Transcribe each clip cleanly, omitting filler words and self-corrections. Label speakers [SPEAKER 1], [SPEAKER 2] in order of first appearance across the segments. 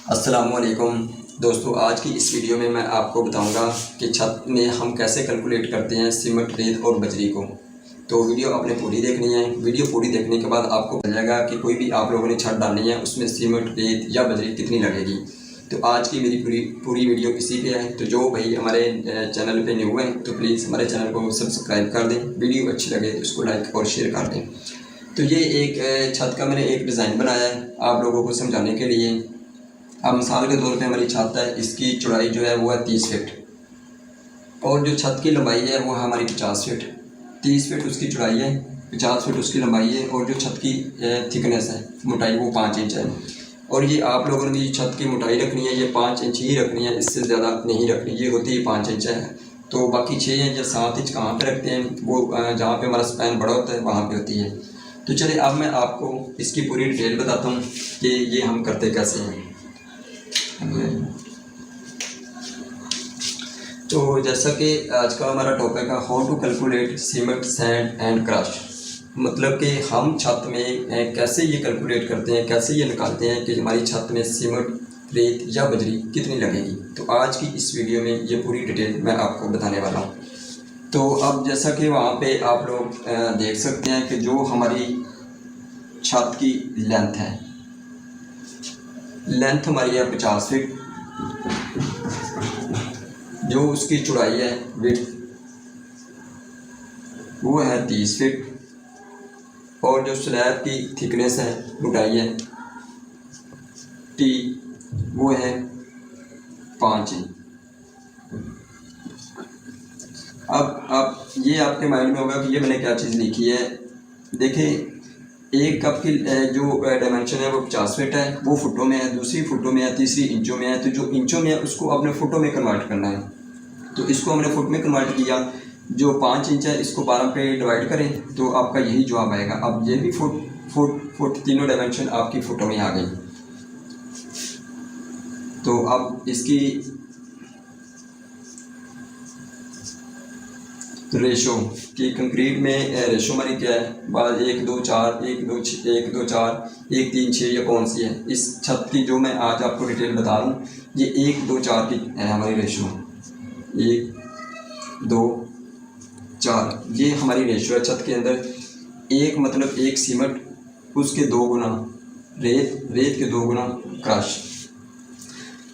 [SPEAKER 1] अस्सलामुअलैकुम दोस्तों, आज की इस वीडियो में मैं आपको बताऊंगा कि छत में हम कैसे कैलकुलेट करते हैं सीमेंट, रेत और बजरी को। तो वीडियो आपने पूरी देखनी है। वीडियो पूरी देखने के बाद आपको पता चलेगा कि कोई भी आप लोगों ने छत डालनी है उसमें सीमेंट, रेत या बजरी कितनी लगेगी। तो आज की मेरी पूरी वीडियो इसी पे है। तो जो भाई हमारे चैनल पे न्यू हैं तो प्लीज़ हमारे चैनल को सब्सक्राइब कर दें। वीडियो अच्छी लगे तो उसको लाइक और शेयर कर दें। तो ये एक छत का मैंने एक डिज़ाइन बनाया है आप लोगों को समझाने के लिए। अब मिसाल के तौर पे हमारी छत है, इसकी चौड़ाई जो है वो है 30 फीट और जो छत की लंबाई है वो है हमारी 50 फीट। 30 फीट उसकी चौड़ाई है, 50 फीट उसकी लंबाई है और जो छत की थिकनेस है, मोटाई, वो 5 इंच है। और ये आप लोगों ने छत की मोटाई रखनी है, ये 5 इंच ही रखनी है, इससे ज़्यादा नहीं रखनी। ये होती है 5 इंच है। तो बाकी 6 इंच या 7 इंच कहाँ पे रखते हैं, वो जहाँ पे हमारा स्पैन बड़ा होता है वहाँ पे होती है। तो चलिए अब मैं आपको इसकी पूरी डिटेल बताता हूँ कि ये हम करते कैसे हैं। तो जैसा कि आज का हमारा टॉपिक है how to calculate cement, sand and crush. मतलब कि हम छत में कैसे ये कैलकुलेट करते हैं, कैसे ये निकालते हैं कि हमारी छत में सीमेंट, रेत या बजरी कितनी लगेगी। तो आज की इस वीडियो में ये पूरी डिटेल मैं आपको बताने वाला हूँ। तो अब जैसा कि वहाँ पे आप लोग देख सकते हैं कि जो हमारी छत की लेंथ है, लेंथ हमारी है 50 फीट। जो उसकी चौड़ाई है, विड्थ, वो है 30 फीट और जो स्लैब की थिकनेस है, मोटाई है, टी, वो है 5 इंच। अब ये आपके माइंड में होगा कि ये मैंने क्या चीज़ लिखी है। देखिए, एक कप की जो डायमेंशन है वो 50 फीट है, वो फुटों में है, दूसरी फुटों में है, तीसरी इंचों में है। तो जो इंचों में है उसको आपने फुटों में कन्वर्ट करना है। तो इसको हमने फुट में कन्वर्ट किया। जो 5 इंच है इसको 12 पे डिवाइड करें तो आपका यही जवाब आएगा। अब ये भी फुट फुट फुट तीनों डायमेंशन आपकी फुटों में आ गई। तो अब इसकी रेशो कि कंक्रीट में रेशो हमारी क्या है, 1 2 4, 1 2 1 2 4, 1 3 6, ये कौन सी है। इस छत की जो मैं आज आपको डिटेल बता रहा हूँ, ये 1 2 4 की है हमारी रेशो। 1 2 4 ये हमारी रेशो है छत के अंदर। एक मतलब एक सीमेंट, उसके 2 गुना रेत, रेत के 2 गुना क्रश।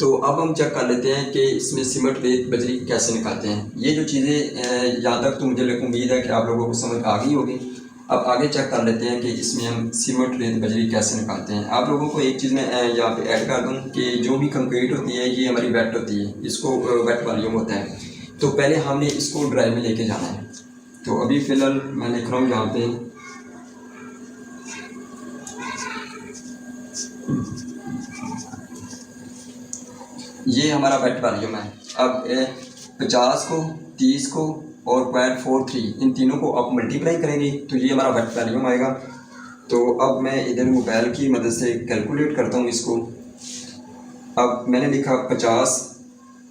[SPEAKER 1] तो अब हम चेक कर लेते हैं कि इसमें सीमेंट, रेत, बजरी कैसे निकालते हैं। ये जो चीज़ें यहाँ तक तो मुझे उम्मीद है कि आप लोगों को समझ आ गई होगी। अब आगे चेक कर लेते हैं कि इसमें हम सीमेंट, रेत, बजरी कैसे निकालते हैं। आप लोगों को एक चीज़ मैं यहाँ पे ऐड कर दूँ कि जो भी कंक्रीट होती है ये हमारी वेट होती है, इसको वेट वॉल्यूम होता है। तो पहले हमने इसको ड्राई में लेके जाना है। तो अभी फ़िलहाल मैं लिख रहा हूँ यहाँ पे ये हमारा वेट वॉल्यूम है। अब 50 को, 30 को और 0.43 इन तीनों को आप मल्टीप्लाई करेंगे तो ये हमारा वेट वॉल्यूम आएगा। तो अब मैं इधर मोबाइल की मदद से कैलकुलेट करता हूँ इसको। अब मैंने लिखा 50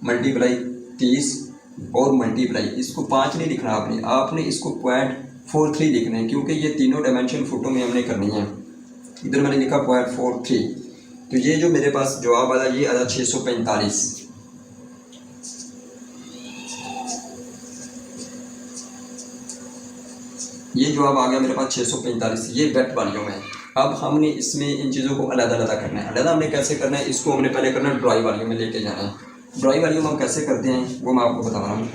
[SPEAKER 1] मल्टीप्लाई 30 और मल्टीप्लाई, इसको 5 नहीं लिखना आपने इसको 0.43 लिखना है, क्योंकि ये तीनों डायमेंशन फुटों में हमने करनी है। इधर मैंने लिखा 0.43। तो ये जो मेरे पास जवाब आया ये आया 645। ये जवाब आ गया मेरे पास 645। ये वेट वॉल्यूम है। अब हमने इसमें इन चीज़ों को अलग अलग करना है। अलग हमने कैसे करना है, इसको हमने पहले करना है ड्राई वॉल्यूम में लेके जाना है। ड्राई वॉल्यूम हम कैसे करते हैं वो मैं आपको बता रहा हूँ।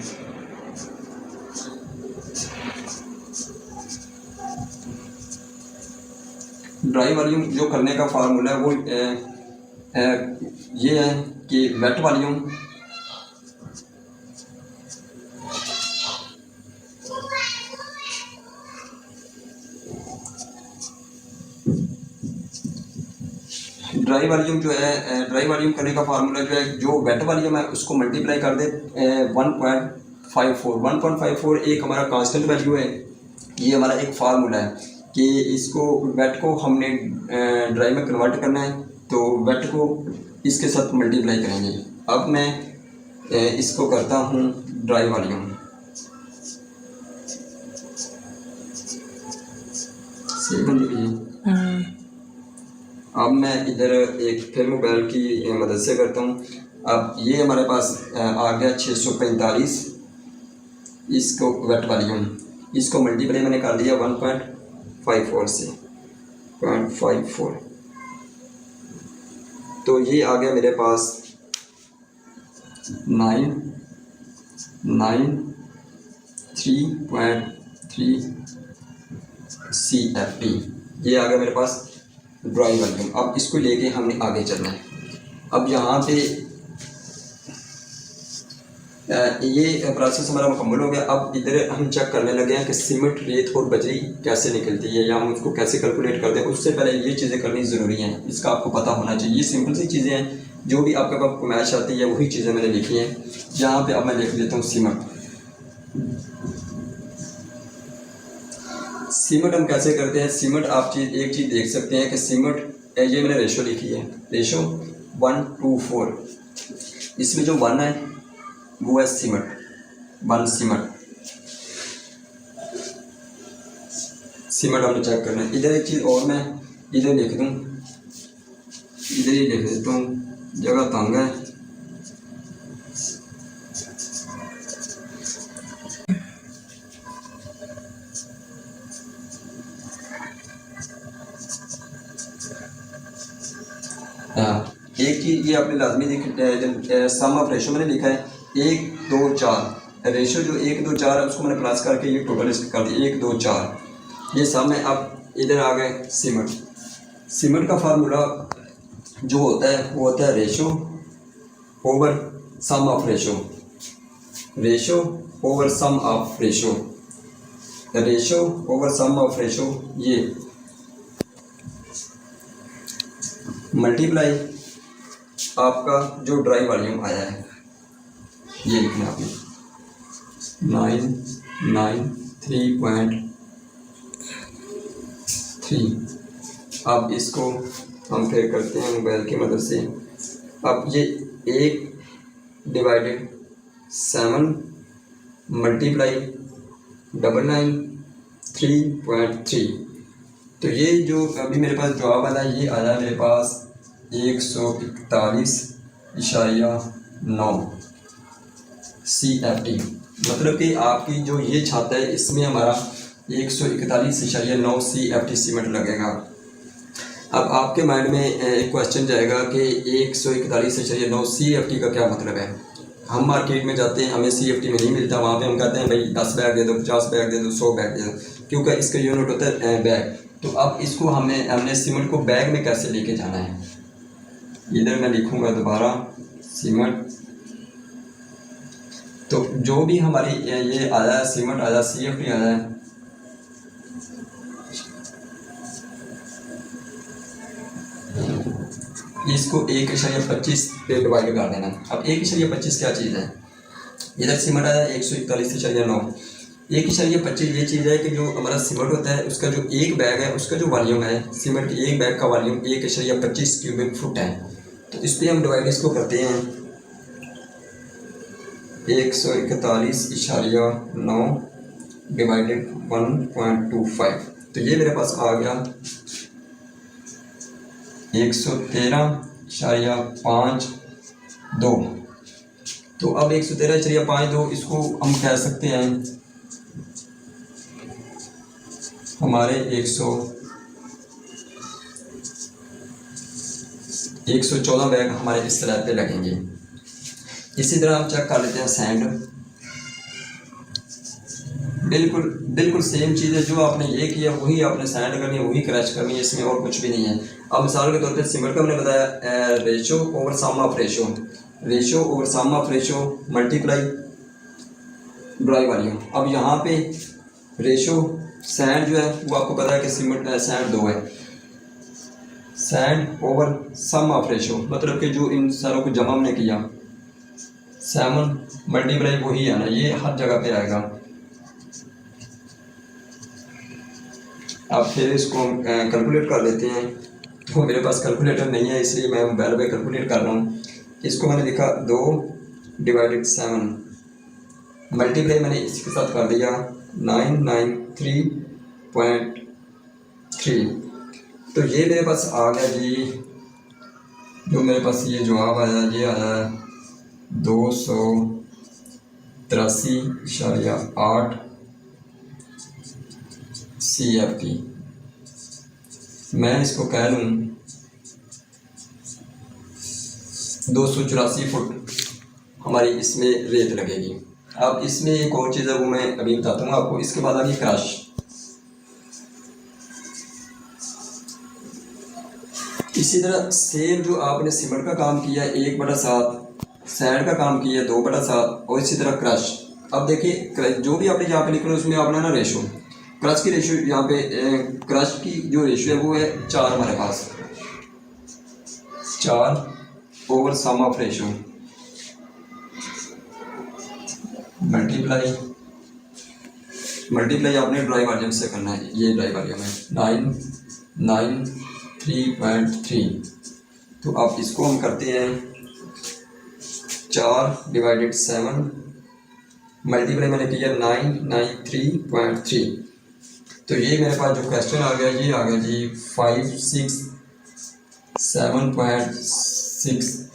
[SPEAKER 1] ड्राई वॉल्यूम जो करने का फार्मूला है वो ये है कि वेट वॉल्यूम ड्राई वॉल्यूम जो है, ड्राई वॉल्यूम करने का फार्मूला जो है, जो वेट वॉल्यूम है उसको मल्टीप्लाई कर दे 1.54। 1.54 एक हमारा कांस्टेंट वैल्यू है। ये हमारा एक फार्मूला है कि इसको वेट को हमने ड्राई में कन्वर्ट करना है, तो वेट को इसके साथ मल्टीप्लाई करेंगे। अब मैं इसको करता हूँ ड्राई वॉल्यूम से बंद कीजिए। अब मैं इधर एक फिर मोबाइल की मदद से करता हूँ। अब ये हमारे पास आ गया 645, इसको वेट वॉल्यूम, इसको मल्टीप्लाई मैंने कर दिया 1.54 से 0.54, तो ये आ गया मेरे पास 993.3 CFT। ये आ गया मेरे पास ड्राई वॉल्यूम। अब इसको लेके हमने आगे चलना है। अब यहाँ पे ये प्रोसेस हमारा मुकम्मल हो गया। अब इधर हम चेक करने लगे हैं कि सीमेंट, रेत और बजरी कैसे निकलती है या हम उसको कैसे कैलकुलेट करते हैं। उससे पहले ये चीज़ें करनी ज़रूरी हैं, इसका आपको पता होना चाहिए। ये सिंपल सी चीज़ें हैं, जो भी आपके पास मैच आती है वही चीज़ें मैंने लिखी हैं यहाँ पे। अब मैं लिख देता हूँ सीमेंट। सीमेंट हम कैसे करते हैं? सीमेंट आप एक चीज़ देख सकते हैं कि सीमेंट, ये मैंने रेशो लिखी है, रेशो 1:4। इसमें जो 1 है वो है सीमेंट, 1 सीमेंट। सीमेंट हमने चेक करना है। इधर एक चीज़ और मैं इधर लिख दूँ, इधर ही लिख देता हूँ, जगह तंग है। हाँ, एक चीज़ ये आपने लाजमी सम ऑफ रेशो मैंने लिखा है 1 2 4। रेशो जो 1 2 4 है उसको मैंने प्लस करके ये टोटल इसका कर दिया 1 2 4, ये सम है। अब इधर आ गए सीमेंट। सीमेंट का फार्मूला जो होता है वो होता है ratio over sum of ratio, ratio over sum of ratio, ratio over sum of ratio, ये मल्टीप्लाई आपका जो ड्राई वॉल्यूम आया है, ये लिखना है आपने 993.3। अब इसको हम फिर करते हैं मोबाइल की मदद से। अब ये 1/7 मल्टीप्लाई 993.3, तो ये जो अभी मेरे पास जवाब आया ये आया मेरे पास 141.9 CFT। मतलब कि आपकी जो ये छत है इसमें हमारा 141.9 CFT सीमेंट लगेगा। अब आपके माइंड में एक क्वेश्चन जाएगा कि 141.9 CFT का क्या मतलब है। हम मार्केट में जाते हैं, हमें CFT में नहीं मिलता, वहाँ पे हम कहते हैं भाई 10 बैग दे दो, 50 बैग दे दो, 100 बैग दे दो, क्योंकि इसका यूनिट होता है बैग। तो अब इसको हमने सीमेंट को बैग में कैसे लेके जाना है, इधर मैं लिखूंगा दोबारा सीमेंट। तो जो भी हमारी ये आया सीमेंट आया, CFT आया है, इसको 1.25 पे डिवाइड कर देना। अब 1.25 क्या चीज़ है? इधर सीमेंट आया 141.9, 1.25 ये चीज़ है कि जो हमारा सीमेंट होता है उसका जो एक बैग है उसका जो वॉल्यूम है, सीमेंट के एक बैग का वॉल्यूम 1.25 क्यूबिक फुट है। तो इस पर हम डिवाइड इसको करते हैं 141.9 डिवाइडेड 1.25, तो ये मेरे पास आ गया 113.52। तो अब 113.52 इसको हम कह सकते हैं हमारे 114 बैग हमारे इस स्लैब पे लगेंगे। इसी तरह हम चेक कर लेते हैं सैंड। बिल्कुल सेम चीज़ है, जो आपने ये किया वही आपने सैंड करनी है, वही क्रैश करनी है, इसमें और कुछ भी नहीं है। अब मिसाल के तौर पे सीमेंट का हमने बताया ratio over sum of ratio, ratio over sum of ratio multiply dry volume. अब यहाँ पे रेशो सैंड जो है वो आपको पता है कि सीमेंट सैंड 2 है, sand over sum of ratio मतलब कि जो इन सारों को जमा हमने किया 7 मल्टीप्लाई वही है ना, ये हर जगह पे आएगा। अब फिर इसको हम कैलकुलेट कर लेते हैं। तो मेरे पास कैलकुलेटर नहीं है इसलिए मैं मोबाइल पे कैलकुलेट कर रहा हूँ। इसको मैंने लिखा 2/7 मल्टीप्लाई मैंने इसके साथ कर दिया 993.3। तो ये मेरे पास आ गया जी, जो मेरे पास ये जवाब आया, ये आया 283.8 CFT। मैं इसको कह लूँ 284 फुट हमारी इसमें रेत लगेगी। अब इसमें एक और चीज़ है, वो मैं अभी बताता हूँ आपको। इसके बाद आगे क्रश। इसी तरह सेम जो आपने सीमेंट का काम किया 1/7, सैंड का काम किया 2/7, और इसी तरह क्रश। अब देखिए जो भी आपने यहाँ पे लिखना है उसमें आपने ना रेशो, क्रश की रेशो यहाँ पे, क्रश की जो रेशो है वो है 4 हमारे पास, 4 सम ऑफ रेशो मल्टीप्लाई आपने ड्राई वॉल्यूम से करना है। ये ड्राई वॉल्यूम है 993.3। तो अब इसको हम करते हैं 4/7 मल्टीप्लाई मैंने किया 993.3। तो ये मेरे पास जो क्वेश्चन आ गया, ये आ गया जी 567.6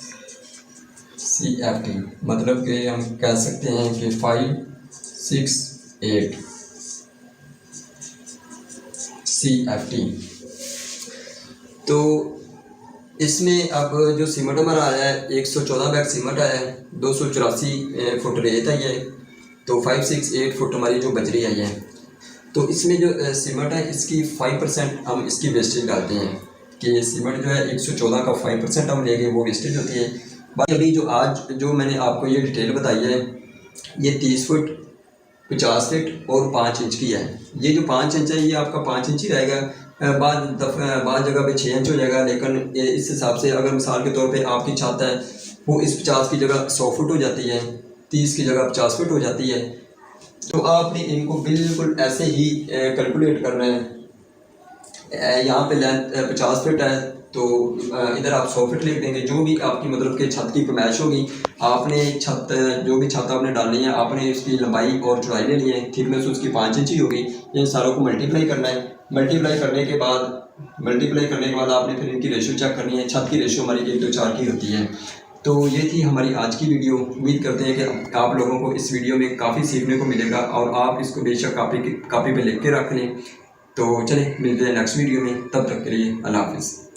[SPEAKER 1] CFT। मतलब कि हम कह सकते हैं कि 568 CFT। तो इसमें अब जो सीमेंट हमारा आया है 114 बैग सीमेंट आया है, 284 फुट रेत आई है, तो 568 फुट हमारी जो बजरी आई है। तो इसमें जो सीमेंट है इसकी 5% हम इसकी वेस्टेज डालते हैं कि सीमेंट जो है 114 का 5% हम लेंगे, वो वेस्टेज होती है। बाकी अभी जो मैंने आपको ये डिटेल बताई है, ये 30 फुट 50 फीट और 5 इंच की है। ये जो 5 इंच है ये आपका 5 इंच ही रहेगा, बाद जगह पे 6 इंच हो जाएगा। लेकिन इस हिसाब से अगर मिसाल के तौर पे आपकी छत है वो इस 50 की जगह 100 फुट हो जाती है, 30 की जगह 50 फुट हो जाती है। तो आपने इनको बिल्कुल ऐसे ही कैलकुलेट करना है। यहाँ पे लेंथ 50 फीट है तो इधर आप 100 फीट लिख देंगे। जो भी आपकी मतलब कि छत की पैमाइश होगी, आपने जो भी छत आपने डालनी है, आपने इसकी लंबाई और चौड़ाई लेनी है, थिकनेस उसकी 5 इंच ही होगी। इन सारों को मल्टीप्लाई करना है। मल्टीप्लाई करने के बाद आपने फिर इनकी रेशो चेक करनी है। छत की रेशो हमारी 1:4 की होती है। तो ये थी हमारी आज की वीडियो। उम्मीद करते हैं कि आप लोगों को इस वीडियो में काफ़ी सीखने को मिलेगा और आप इसको बेशक कापी पे लिख के रख लें। तो चलें मिलते हैं नेक्स्ट वीडियो में, तब तक के लिए अल्लाह हाफिज़।